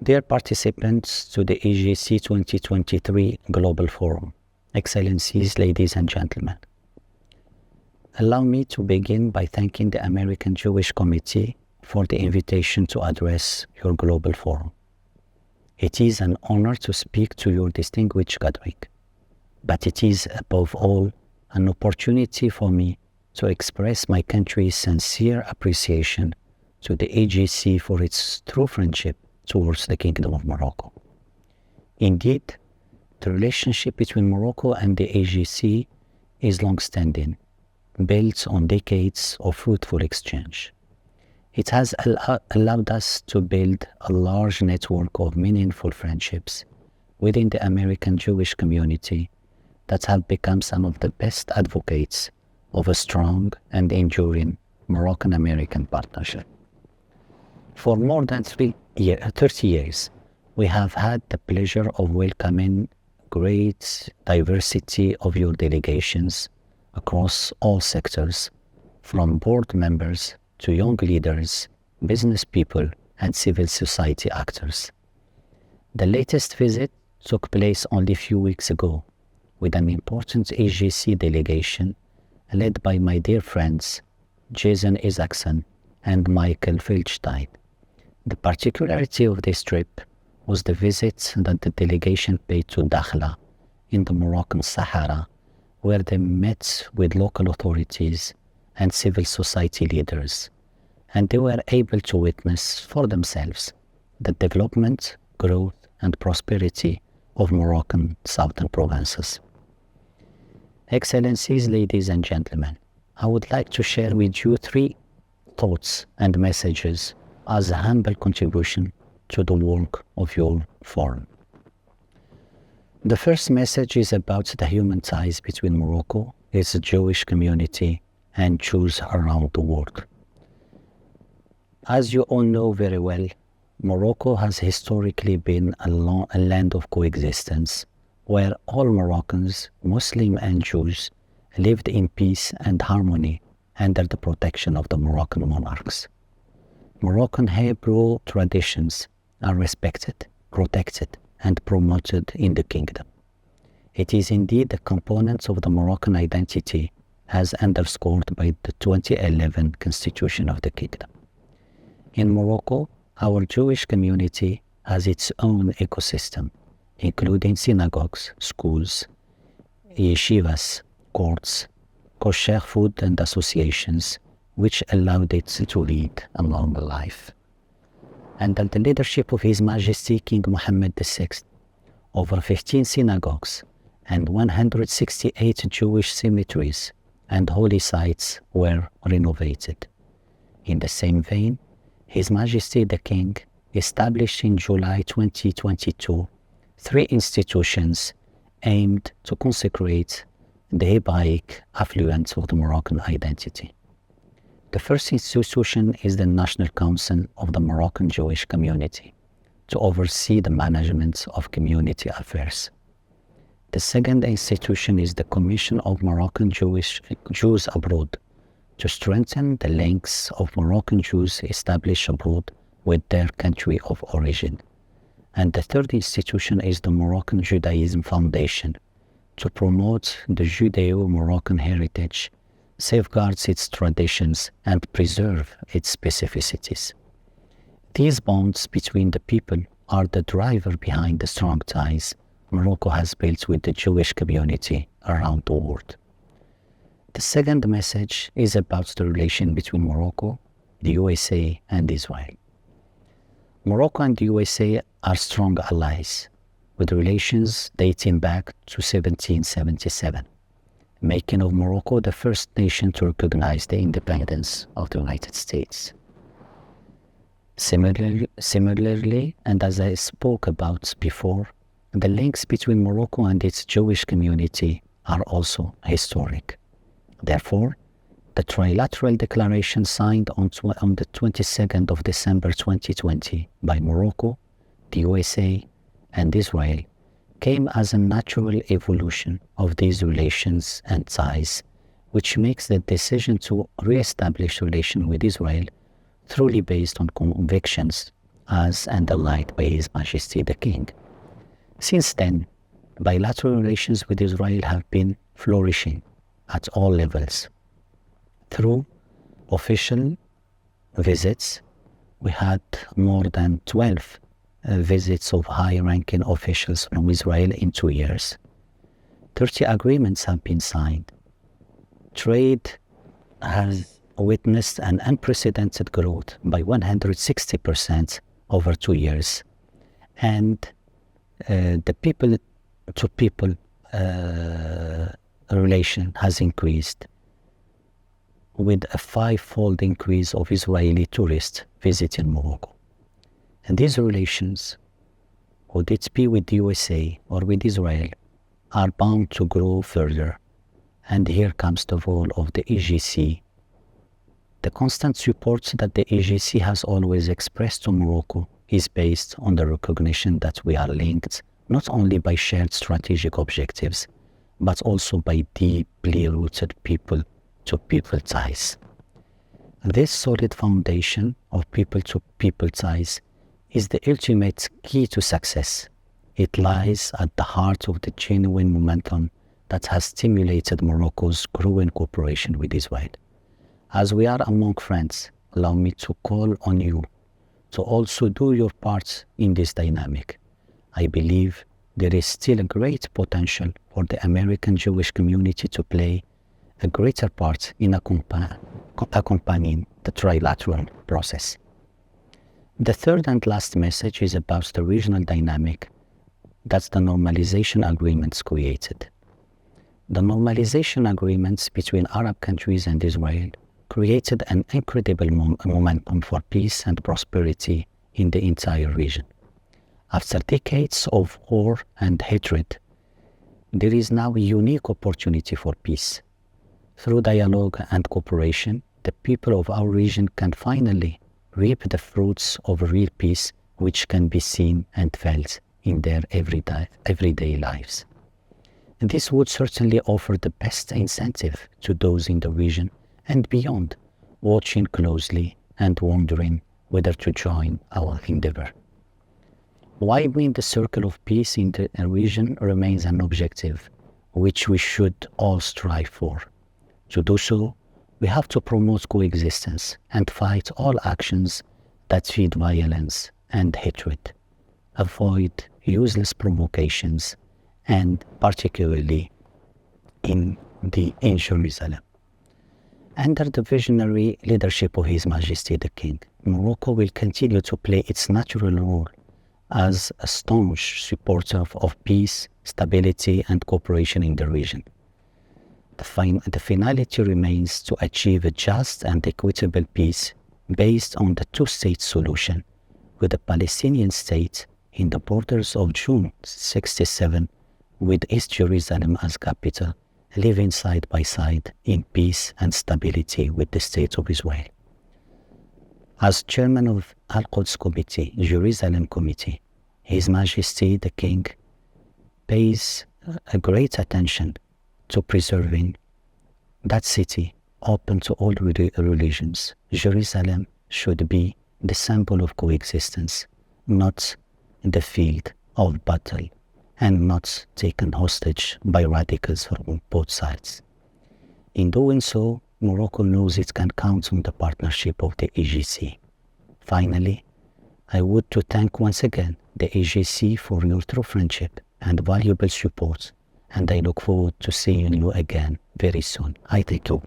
Dear participants to the AJC 2023 Global Forum, Excellencies, ladies and gentlemen, allow me to begin by thanking the American Jewish Committee for the invitation to address your Global Forum. It is an honor to speak to your distinguished gathering, but it is above all an opportunity for me to express my country's sincere appreciation to the AJC for its true friendship towards the Kingdom of Morocco. Indeed, the relationship between Morocco and the AJC is long-standing, built on decades of fruitful exchange. It has allowed us to build a large network of meaningful friendships within the American Jewish community that have become some of the best advocates of a strong and enduring Moroccan-American partnership. For more than 30 years, we have had the pleasure of welcoming great diversity of your delegations across all sectors, from board members to young leaders, business people, and civil society actors. The latest visit took place only a few weeks ago with an important AJC delegation led by my dear friends Jason Isaacson and Michael Feldstein. The particularity of this trip was the visit that the delegation paid to Dakhla in the Moroccan Sahara, where they met with local authorities and civil society leaders, and they were able to witness for themselves the development, growth, and prosperity of Moroccan southern provinces. Excellencies, ladies and gentlemen, I would like to share with you 3 thoughts and messages as a humble contribution to the work of your forum. The first message is about the human ties between Morocco, its Jewish community, and Jews around the world. As you all know very well, Morocco has historically been a land of coexistence, where all Moroccans, Muslim and Jews, lived in peace and harmony under the protection of the Moroccan monarchs. Moroccan Hebrew traditions are respected, protected, and promoted in the kingdom. It is indeed a component of the Moroccan identity as underscored by the 2011 Constitution of the Kingdom. In Morocco, our Jewish community has its own ecosystem, including synagogues, schools, yeshivas, courts, kosher food and associations, which allowed it to lead a normal life. Under the leadership of His Majesty King Mohammed VI, over 15 synagogues and 168 Jewish cemeteries and holy sites were renovated. In the same vein, His Majesty the King established in July 2022 3 institutions aimed to consecrate the Hebraic affluence of the Moroccan identity. The first institution is the National Council of the Moroccan Jewish Community, to oversee the management of community affairs. The second institution is the Commission of Moroccan Jews Abroad, to strengthen the links of Moroccan Jews established abroad with their country of origin. And the third institution is the Moroccan Judaism Foundation, to promote the Judeo-Moroccan heritage, safeguards its traditions, and preserve its specificities. These bonds between the people are the driver behind the strong ties Morocco has built with the Jewish community around the world. The second message is about the relation between Morocco, the USA, and Israel. Morocco and the USA are strong allies, with relations dating back to 1777, making of Morocco the first nation to recognize the independence of the United States. Similarly, and as I spoke about before, the links between Morocco and its Jewish community are also historic. Therefore, the trilateral declaration signed on the 22nd of December 2020 by Morocco, the USA, and Israel came as a natural evolution of these relations and ties, which makes the decision to re-establish relations with Israel truly based on convictions as underlined by His Majesty the King. Since then, bilateral relations with Israel have been flourishing at all levels. Through official visits, we had more than 12 visits of high-ranking officials from Israel in 2 years. 30 agreements have been signed. Trade has witnessed an unprecedented growth by 160% over 2 years. And the people-to-people relation has increased, with a 5-fold increase of Israeli tourists visiting Morocco. And these relations, would it be with the USA or with Israel, are bound to grow further. And here comes the role of the AJC. The constant support that the AJC has always expressed to Morocco is based on the recognition that we are linked not only by shared strategic objectives, but also by deeply rooted people-to-people ties. This solid foundation of people-to-people ties is the ultimate key to success. It lies at the heart of the genuine momentum that has stimulated Morocco's growing cooperation with Israel. As we are among friends, allow me to call on you to also do your part in this dynamic. I believe there is still a great potential for the American Jewish community to play a greater part in accompanying the trilateral process. The third and last message is about the regional dynamic that the normalization agreements created. The normalization agreements between Arab countries and Israel created an incredible momentum for peace and prosperity in the entire region. After decades of war and hatred, there is now a unique opportunity for peace. Through dialogue and cooperation, the people of our region can finally reap the fruits of real peace, which can be seen and felt in their everyday lives. And this would certainly offer the best incentive to those in the region and beyond, watching closely and wondering whether to join our endeavor. Widening the circle of peace in the region remains an objective which we should all strive for. To do so, we have to promote coexistence and fight all actions that feed violence and hatred, avoid useless provocations, and particularly in Jerusalem. Under the visionary leadership of His Majesty the King, Morocco will continue to play its natural role as a staunch supporter of peace, stability, and cooperation in the region. The finality remains to achieve a just and equitable peace based on the two-state solution, with the Palestinian state in the borders of June 1967, with East Jerusalem as capital, living side by side in peace and stability with the State of Israel. As chairman of Al-Quds Committee, Jerusalem Committee, His Majesty the King pays a great attention to preserving that city open to all religions. Jerusalem should be the symbol of coexistence, not the field of battle, and not taken hostage by radicals from both sides. In doing so, Morocco knows it can count on the partnership of the AJC. Finally, I would to thank once again the AJC for your true friendship and valuable support, and I look forward to seeing you again very soon. I thank you.